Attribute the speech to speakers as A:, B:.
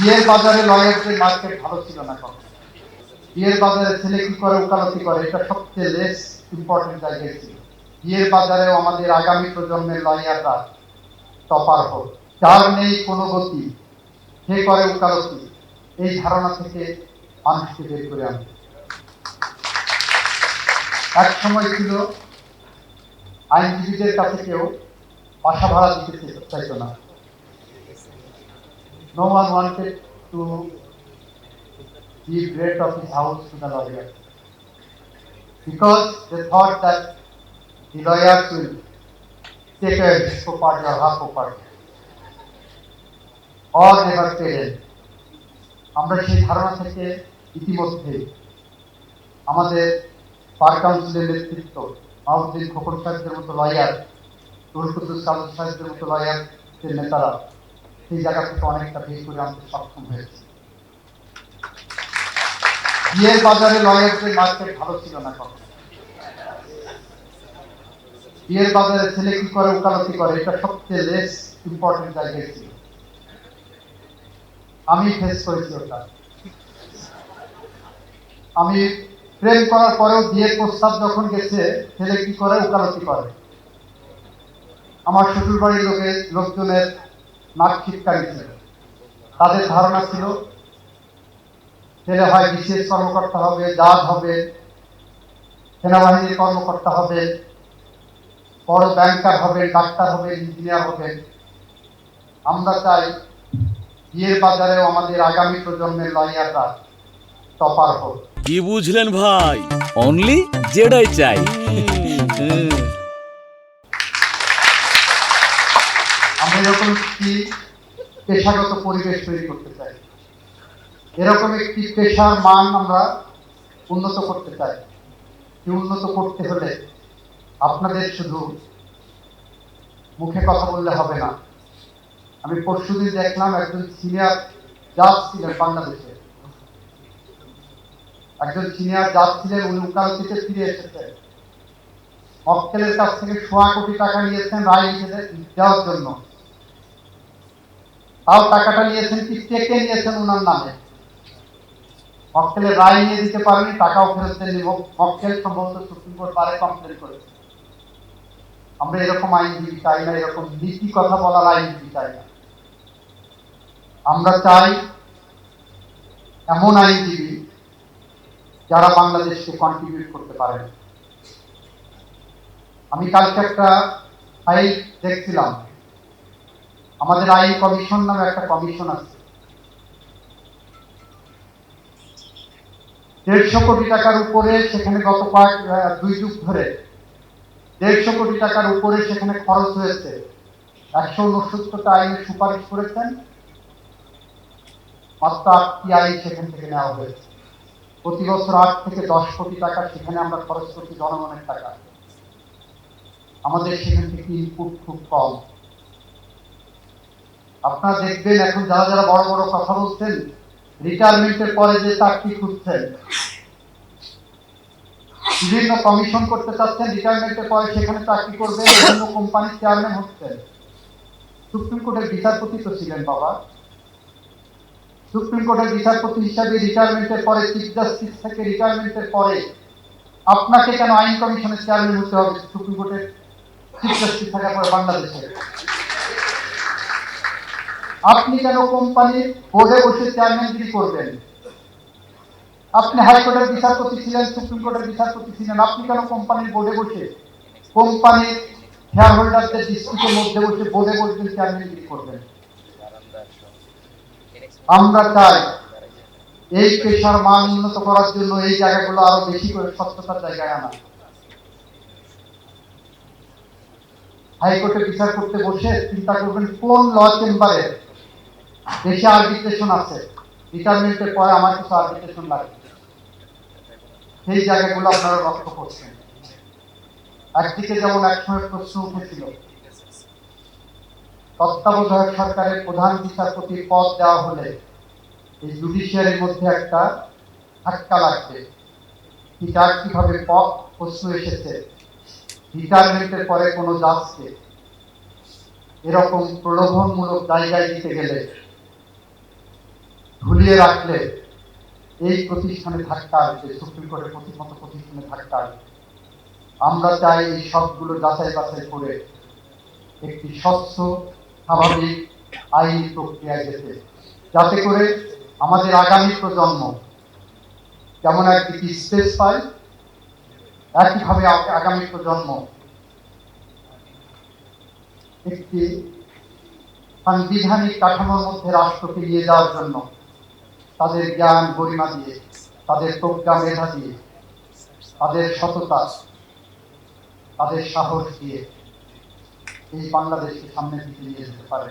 A: বিয়ের বাজারে লয়ারদের মার্কেট ভালো ছিল না কখনো। বিয়ের বাজারে ছেলে কি করে ওকালতি করে এটা সবচেয়ে লেস ইম্পর্টেন্ট জায়গায় ছিল। বিয়ের বাজারেও আমাদের আগামী প্রজন্মের লয়াররা টপার হোক, যার নেই কোনো গতি সে করে ওকালতি, এই ধারণা থেকে মানুষকে বের করে আনতে। এক সময় ছিল আইনজীবীদের কাছে কেউ বাসা ভাড়া দিতে চাইতো না। No one wanted to give rent of his house to the lawyer because they thought that the lawyers will take away his property or her property or never pay rent. আমরা সেই ধারণা থেকে ইতিমধ্যে আমাদের বার কাউন্সিলের নেতৃত্ব মাহমুদ্দিন খোকন সাহেবদের মতো লয়ার, নুরুল কুদ্দুস কাদের সাহেবদের মতো লয়ারদের নেতারা সেই জায়গা থেকে অনেকটা বের করে আনতে সক্ষম হয়েছে। বিয়ের বাজারে লয়ারদের মার্কেট ভালো ছিল না কখনো। বিয়ের বাজারে ছেলে কি করে ওকালতি করে এটা সবচেয়ে লেস ইম্পর্টেন্ট জায়গায় ছিল। আমি ফেস করেছি ওটা। আমি প্রেম করার পরেও বিয়ের প্রস্তাব যখন গেছে ছেলে কি করে ওকালতি করে, আমার শ্বশুর বাড়ির লোকজনের নাক ছিটকারি ছিল। তাদের ধারণা ছিল ছেলে হয় বিশেষ কর্মকর্তা হবে, জাজ হবে, সেনাবাহিনীর কর্মকর্তা হবে, বড় ব্যাংকার হবে, ডাক্তার হবে, ইঞ্জিনিয়ার হবে। আমরা চাই বিয়ের বাজারেও আমাদের আগামী প্রজন্মের লয়াররা টপার হোক।
B: কি বুঝলেন ভাই?
C: অনলি যেটাই চাই।
A: আমরা এরকম একটি পেশাগত পরিবেশ তৈরি করতে চাই, এরকম একটি পেশার মান আমরা উন্নত করতে চাই। উন্নত করতে হলে আপনাদের শুধু মুখে কথা বললে হবে না। আমি পরশুদিন দেখলাম একজন সিনিয়র জাজ ছিলেন বাংলাদেশে, একজন সিনিয়র জাজ ছিলেন, উনি ওকালতিতে ফিরে এসেছেন। মক্কেলের কাছ থেকে 1.25 কোটি টাকা নিয়েছেন রায় দেওয়ার জন্য। তাও টাকাটা নিয়েছেন কি চেকে নিয়েছেন ওনার নামে। মক্কেলের রায় নিয়ে দিতে পারেনি, টাকাও ফেরত দেননি। মক্কেল সম্ভবত সুপ্রিম কোর্ট বারে কমপ্লেন করেছে। আমরা এরকম আইনজীবী চাই না, এরকম নীতি কথা বলার আইনজীবী চাই না। আমরা চাই এমন আইনজীবী যারা বাংলাদেশকে কন্ট্রিবিউট করতে পারেন। আমি কালকে একটা ফাইল দেখছিলাম, আমাদের আইন কমিশন নামে একটা কমিশন আছে। 150 কোটি টাকার উপরে সেখানে গত 2 যুগ ধরে 150 কোটি টাকার উপরে সেখানে খরচ হয়েছে। 169টা আইনের সুপারিশ করেছেন, মাত্র 8টি আইন সেখান থেকে নেওয়া হয়েছে। প্রতি বছর 8 থেকে 10 কোটি টাকা সেখানে আমরা খরচ করছি জনগণের টাকা। আমাদের সেখান থেকে ইনপুট খুব কম। আপনারা দেখবেন এখন যারা যারা বড় বড় কথা বলছেন, রিটায়ারমেন্টের পরে যে চাকরি খুঁজছেন, বিভিন্ন কমিশন করতে চাচ্ছেন, রিটায়ারমেন্টের পরে সেখানে চাকরি করবেন, বিভিন্ন কোম্পানির চেয়ারম্যান হচ্ছেন। সুপ্রিম কোর্টের বিচারপতি তো ছিলেন বাবা। সুপ্রিম কোর্টের বিচারপতি হিসাবে রিটায়ারমেন্টের পরে, চিফ জাস্টিস থেকে রিটায়ারমেন্টের পরে আপনাকে কেন আইন কমিশনের চেয়ারম্যান হতে হবে? সুপ্রিম কোর্টের চিফ জাস্টিস থাকার পরে বাংলাদেশে আপনি কেন কোম্পানির বোর্ডে বসে চেয়ারম্যানগিরি করবেন? আপনি হাইকোর্টের বিচারপতি ছিলেন, সুপ্রিম কোর্টের বিচারপতি ছিলেন, আপনি কেন কোম্পানির বোর্ডে বসে কোম্পানির শেয়ার হোল্ডারদের ডিসপিউটের মধ্যে বসে বোর্ডে বসবেন, চেয়ারম্যানগিরি করবেন? আমরা চাই এই পেশার মান উন্নত করার জন্য এই জায়গাগুলো আরো বেশি করে স্বচ্ছতার জায়গায় আনা। হাইকোর্টে বিচার করতে বসে চিন্তা করবেন কোন ল চেম্বারে বেশি আরবিট্রেশন আছে, রিটায়ারমেন্টের পরে আমার কিছু আরবিট্রেশন লাগবে, সেই জায়গাগুলো আপনারা লক্ষ্য করছেন। একদিকে যেমন একসময় প্রশ্ন উঠেছিল তত্ত্বাবধায়ক সরকারের প্রধান বিচারপতির পদ দেওয়া হলে এই জুডিশিয়ারির মধ্যে একটা ধাক্কা লাগবে, ঠিক কিভাবে প্রশ্ন এসেছে রিটায়ারমেন্টের পরে কোনো জাজকে এরকম প্রলোভনমূলক জায়গায় দিতে গেলে ঝুলিয়ে রাখলে এই প্রতিষ্ঠানে থাকতে আসবে, সুপ্রিম কোর্টের মতো প্রতিষ্ঠানে থাকতে আসবে। আমরা চাই এই সবগুলো যাচাই বাছাই করে একটি স্বচ্ছ স্বাভাবিক আইনি প্রক্রিয়ায় যেতে, যাতে করে আমাদের আগামী প্রজন্ম যেমন একটি স্পেস পায়, একইভাবে আগামী প্রজন্ম একটি সাংবিধানিক কাঠামোর মধ্যে রাষ্ট্রকে নিয়ে যাওয়ার জন্য তাদের জ্ঞান গরিমা দিয়ে, তাদের প্রজ্ঞা মেধা দিয়ে, তাদের সততা, তাদের সাহস দিয়ে এই বাংলাদেশকে সামনের দিকে নিয়ে যেতে পারে।